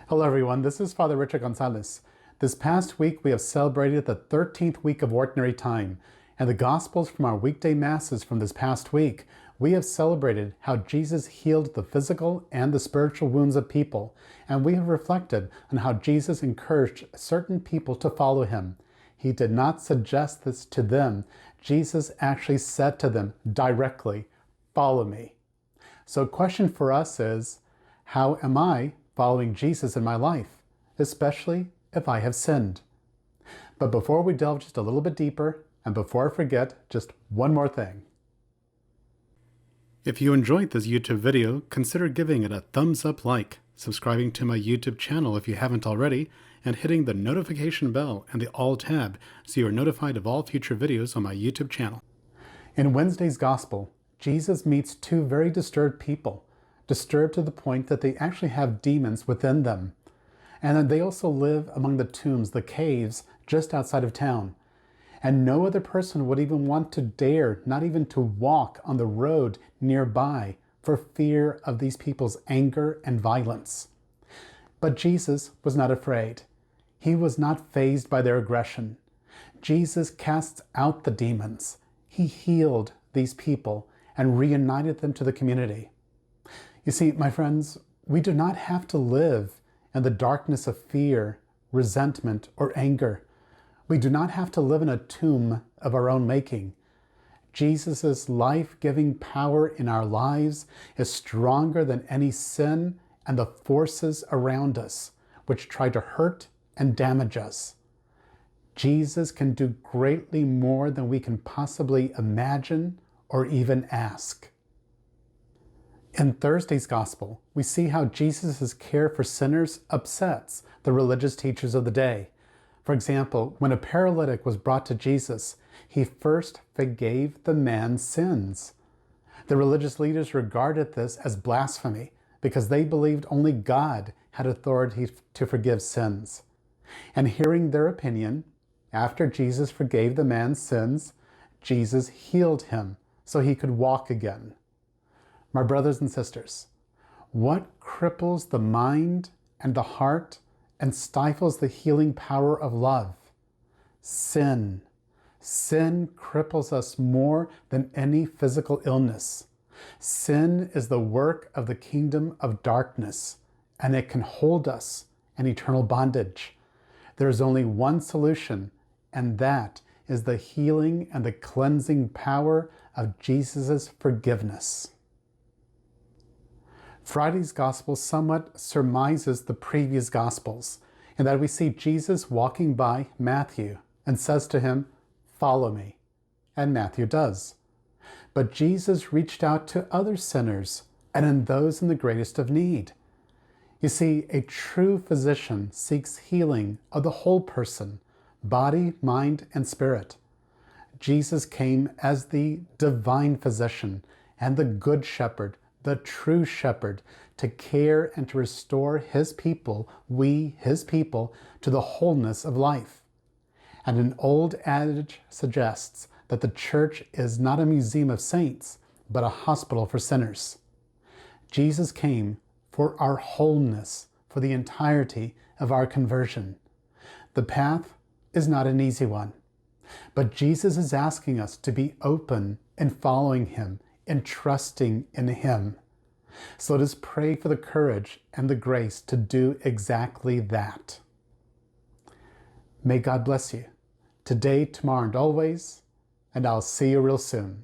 Hello everyone, this is Father Richard Gonzalez. This past week we have celebrated the 13th week of Ordinary Time, and the Gospels from our weekday Masses from this past week, we have celebrated how Jesus healed the physical and the spiritual wounds of people, and we have reflected on how Jesus encouraged certain people to follow him. He did not suggest this to them. Jesus actually said to them directly, "Follow me." So a question for us is, how am I following Jesus in my life, especially if I have sinned? But before we delve just a little bit deeper, and before I forget, just one more thing. If you enjoyed this YouTube video, consider giving it a thumbs up like, subscribing to my YouTube channel if you haven't already, and hitting the notification bell and the all tab so you are notified of all future videos on my YouTube channel. In Wednesday's Gospel, Jesus meets two very disturbed people, disturbed to the point that they actually have demons within them. And then they also live among the tombs, the caves, just outside of town. And no other person would even want to dare, not even to walk on the road nearby for fear of these people's anger and violence. But Jesus was not afraid. He was not fazed by their aggression. Jesus casts out the demons. He healed these people and reunited them to the community. You see, my friends, we do not have to live in the darkness of fear, resentment, or anger. We do not have to live in a tomb of our own making. Jesus' life-giving power in our lives is stronger than any sin and the forces around us, which try to hurt and damage us. Jesus can do greatly more than we can possibly imagine or even ask. In Thursday's Gospel, we see how Jesus' care for sinners upsets the religious teachers of the day. For example, when a paralytic was brought to Jesus, he first forgave the man's sins. The religious leaders regarded this as blasphemy because they believed only God had authority to forgive sins. And hearing their opinion, after Jesus forgave the man's sins, Jesus healed him so he could walk again. My brothers and sisters, what cripples the mind and the heart and stifles the healing power of love? Sin. Sin cripples us more than any physical illness. Sin is the work of the kingdom of darkness, and it can hold us in eternal bondage. There is only one solution, and that is the healing and the cleansing power of Jesus' forgiveness. Friday's Gospel somewhat surmises the previous Gospels, in that we see Jesus walking by Matthew and says to him, "Follow me," and Matthew does. But Jesus reached out to other sinners and in those in the greatest of need. You see, a true physician seeks healing of the whole person, body, mind, and spirit. Jesus came as the divine physician and the good shepherd, the true shepherd, to care and to restore his people, his people, to the wholeness of life. And an old adage suggests that the church is not a museum of saints, but a hospital for sinners. Jesus came for our wholeness, for the entirety of our conversion. The path is not an easy one, but Jesus is asking us to be open in following him, and trusting in him. So let us pray for the courage and the grace to do exactly that. May God bless you today, tomorrow, and always, and I'll see you real soon.